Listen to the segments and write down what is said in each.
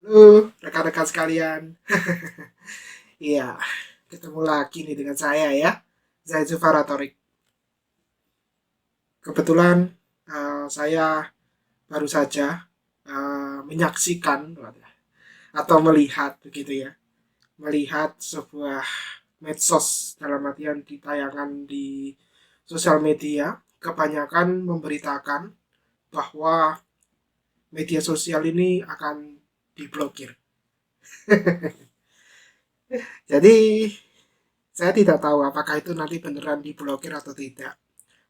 Halo, rekan-rekan sekalian. Iya, ketemu lagi nih dengan saya ya, Zaid Zufara Torik. Kebetulan saya baru saja menyaksikan atau melihat begitu ya, melihat sebuah medsos dalam artian di tayangan di sosial media kebanyakan memberitakan bahwa media sosial ini akan diblokir. Jadi saya tidak tahu apakah itu nanti beneran diblokir atau tidak.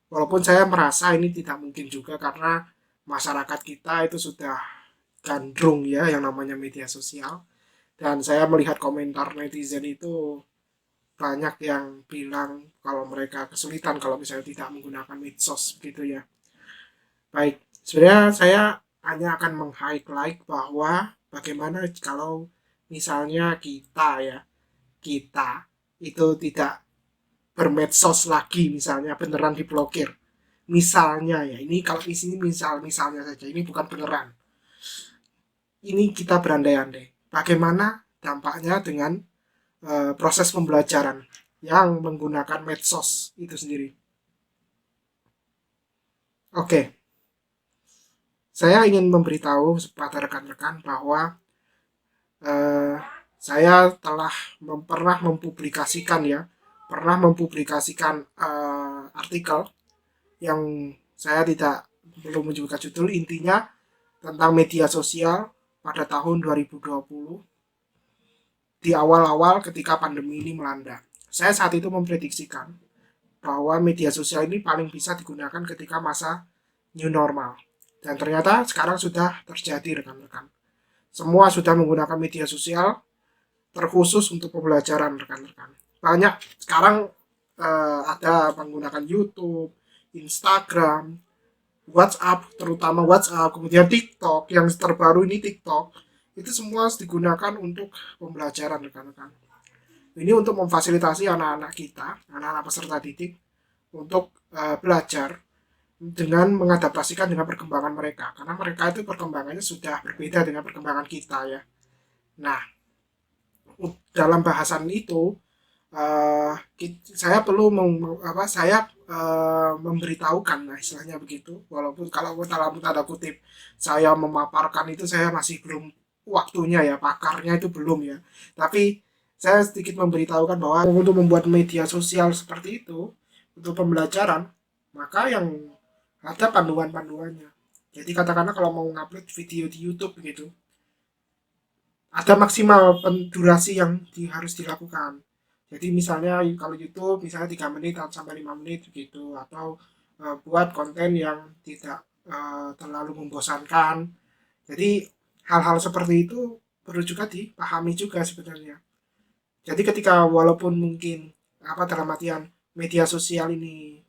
Walaupun saya merasa ini tidak mungkin juga karena masyarakat kita itu sudah gandrung ya yang namanya media sosial. Dan saya melihat komentar netizen itu banyak yang bilang kalau mereka kesulitan kalau misalnya tidak menggunakan medsos gitu ya. Baik, sebenarnya saya hanya akan meng-highlight bahwa bagaimana kalau misalnya kita itu tidak bermedsos lagi, misalnya beneran diblokir. Misalnya ya, ini kalau di sini misalnya saja, ini bukan beneran. Ini kita berandai-andai. Bagaimana dampaknya dengan proses pembelajaran yang menggunakan medsos itu sendiri. Oke, saya ingin memberitahu kepada rekan-rekan bahwa eh, saya telah pernah mempublikasikan ya, pernah mempublikasikan artikel yang saya tidak belum menyebutkan judul, intinya tentang media sosial pada tahun 2020 di awal-awal ketika pandemi ini melanda. Saya saat itu memprediksikan bahwa media sosial ini paling bisa digunakan ketika masa new normal. Dan ternyata sekarang sudah terjadi rekan-rekan. Semua sudah menggunakan media sosial terkhusus untuk pembelajaran rekan-rekan. Banyak sekarang ada menggunakan YouTube, Instagram, WhatsApp, terutama WhatsApp, kemudian TikTok, yang terbaru ini TikTok, itu semua digunakan untuk pembelajaran rekan-rekan. Ini untuk memfasilitasi anak-anak kita, anak-anak peserta didik, untuk belajar dengan mengadaptasikan dengan perkembangan mereka. Karena mereka itu perkembangannya sudah berbeda dengan perkembangan kita ya. Nah, dalam bahasan itu uh, saya perlu memberitahukan nah istilahnya begitu, walaupun kalau dalam tanda kutip saya memaparkan itu saya masih belum waktunya ya, pakarnya itu belum ya, tapi saya sedikit memberitahukan bahwa untuk membuat media sosial seperti itu untuk pembelajaran, maka yang ada panduan-panduannya. Jadi katakanlah kalau mau ngupload video di YouTube begitu, ada maksimal durasi yang harus dilakukan. Jadi misalnya kalau YouTube misalnya 3 menit sampai 5 menit begitu, atau buat konten yang tidak terlalu membosankan. Jadi hal-hal seperti itu perlu juga dipahami juga sebenarnya. Jadi ketika walaupun mungkin apa dalam artian media sosial ini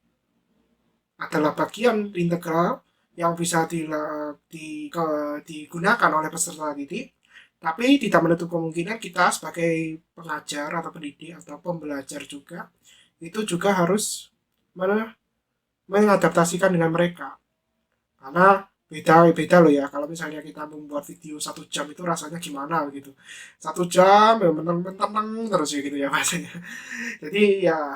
adalah bagian integral yang bisa digunakan oleh peserta didik, tapi tidak menutup kemungkinan kita sebagai pengajar atau pendidik atau pembelajar juga itu juga harus mengadaptasikan dengan mereka. Karena beda-beda loh ya, kalau misalnya kita membuat video 1 jam itu rasanya gimana gitu. 1 jam ya menang-menang terus ya gitu ya bahasanya. Jadi ya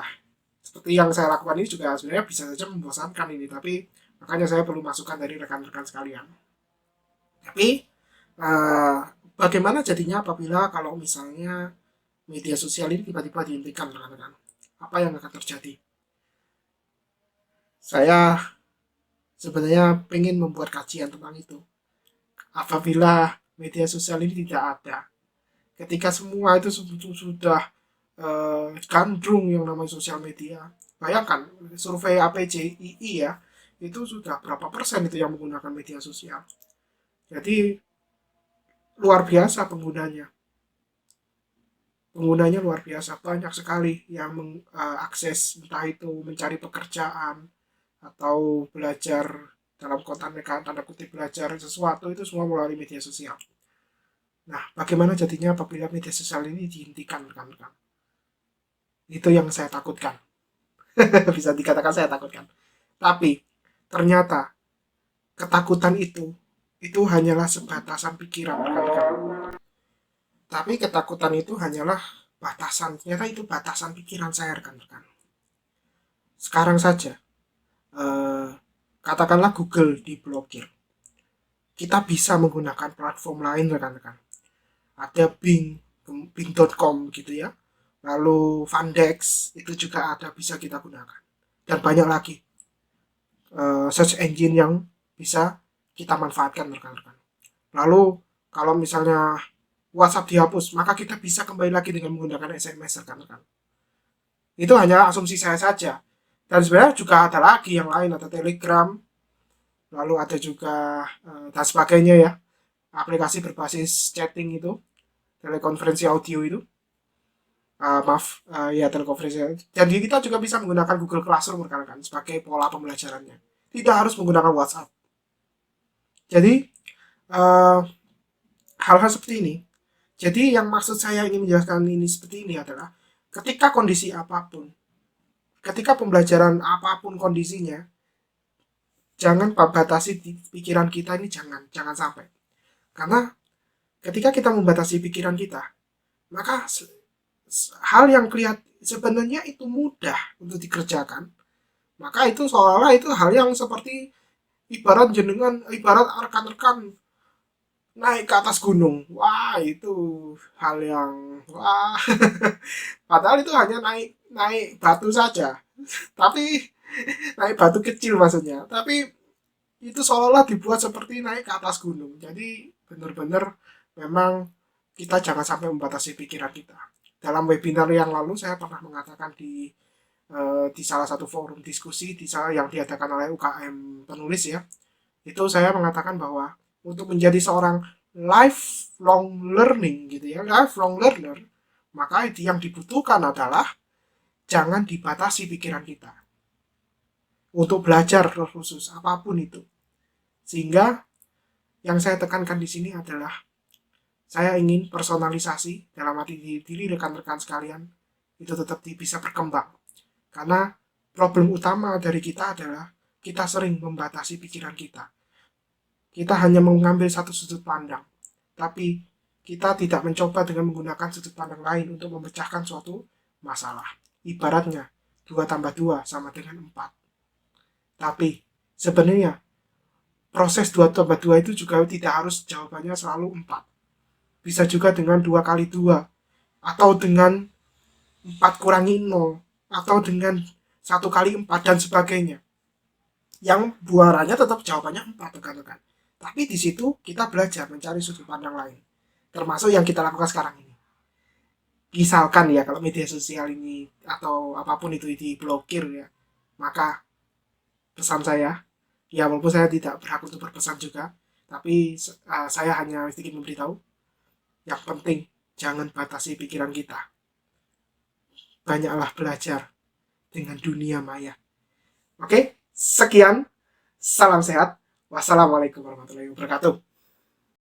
seperti yang saya lakukan ini juga sebenarnya bisa saja membosankan ini, tapi makanya saya perlu masukan dari rekan-rekan sekalian. Tapi uh, bagaimana jadinya apabila kalau misalnya media sosial ini tiba-tiba dihentikan rekan-rekan? Apa yang akan terjadi? Saya sebenarnya pengen membuat kajian tentang itu. Apabila media sosial ini tidak ada, ketika semua itu sudah gandrung yang namanya sosial media. Bayangkan survei APJII ya, itu sudah berapa persen itu yang menggunakan media sosial. Jadi luar biasa penggunanya. Penggunanya luar biasa, banyak sekali yang mengakses entah itu mencari pekerjaan atau belajar dalam konten mereka tanda kutip belajar sesuatu itu semua melalui media sosial. Nah, bagaimana jadinya apabila media sosial ini dihentikan rekan-rekan? Itu yang saya takutkan. Bisa dikatakan saya takutkan. Tapi ternyata ketakutan itu hanyalah sebatasan pikiran rekan-rekan. Tapi ketakutan itu hanyalah batasan, ternyata itu batasan pikiran saya rekan-rekan. Sekarang saja, eh, katakanlah Google diblokir. Kita bisa menggunakan platform lain rekan-rekan. Ada Bing.com gitu ya. Lalu Fandex itu juga ada, bisa kita gunakan. Dan banyak lagi search engine yang bisa kita manfaatkan rekan-rekan. Lalu kalau misalnya WhatsApp dihapus, maka kita bisa kembali lagi dengan menggunakan SMS rekan-rekan. Itu hanya asumsi saya saja. Dan sebenarnya juga ada lagi yang lain, ada Telegram, lalu ada juga dan sebagainya ya, aplikasi berbasis chatting itu, telekonferensi audio itu. Maaf, ya telekonferensi. Jadi kita juga bisa menggunakan Google Classroom rekan-rekan sebagai pola pembelajarannya. Tidak harus menggunakan WhatsApp. Jadi uh, hal-hal seperti ini. Jadi yang maksud saya ingin menjelaskan ini seperti ini adalah ketika kondisi apapun, ketika pembelajaran apapun kondisinya, jangan batasi pikiran kita ini, jangan sampai. Karena ketika kita membatasi pikiran kita, maka hal yang kelihatan sebenarnya itu mudah untuk dikerjakan, maka itu seolah-olah itu hal yang seperti ibarat rekan-rekan naik ke atas gunung. Wah, itu hal yang wah. Padahal itu hanya naik naik batu saja. Tapi naik batu kecil maksudnya. Tapi itu seolah-olah dibuat seperti naik ke atas gunung. Jadi benar-benar memang kita jangan sampai membatasi pikiran kita. Dalam webinar yang lalu saya pernah mengatakan di salah satu forum diskusi yang diadakan oleh UKM penulis ya. Itu saya mengatakan bahwa untuk menjadi seorang lifelong learning gitu ya, lifelong learner, maka yang dibutuhkan adalah jangan dibatasi pikiran kita untuk belajar khusus apapun itu. Sehingga yang saya tekankan di sini adalah saya ingin personalisasi dalam arti diri rekan-rekan sekalian itu tetap bisa berkembang. Karena problem utama dari kita adalah kita sering membatasi pikiran kita. Kita hanya mengambil satu sudut pandang, tapi kita tidak mencoba dengan menggunakan sudut pandang lain untuk memecahkan suatu masalah. Ibaratnya 2 tambah 2 sama dengan 4. Tapi sebenarnya proses 2 tambah 2 itu juga tidak harus jawabannya selalu 4. Bisa juga dengan 2 kali 2, atau dengan 4 kurangi 0, atau dengan 1 kali 4 dan sebagainya. Yang buarannya tetap jawabannya 4 rekan-rekan. Tapi di situ kita belajar mencari sudut pandang lain. Termasuk yang kita lakukan sekarang ini. Misalkan ya, kalau media sosial ini atau apapun itu diblokir ya, maka pesan saya, ya walaupun saya tidak berhak untuk berpesan juga, tapi saya hanya sedikit memberitahu, yang penting jangan batasi pikiran kita. Banyaklah belajar dengan dunia maya. Oke, sekian. Salam sehat. Wassalamualaikum warahmatullahi wabarakatuh.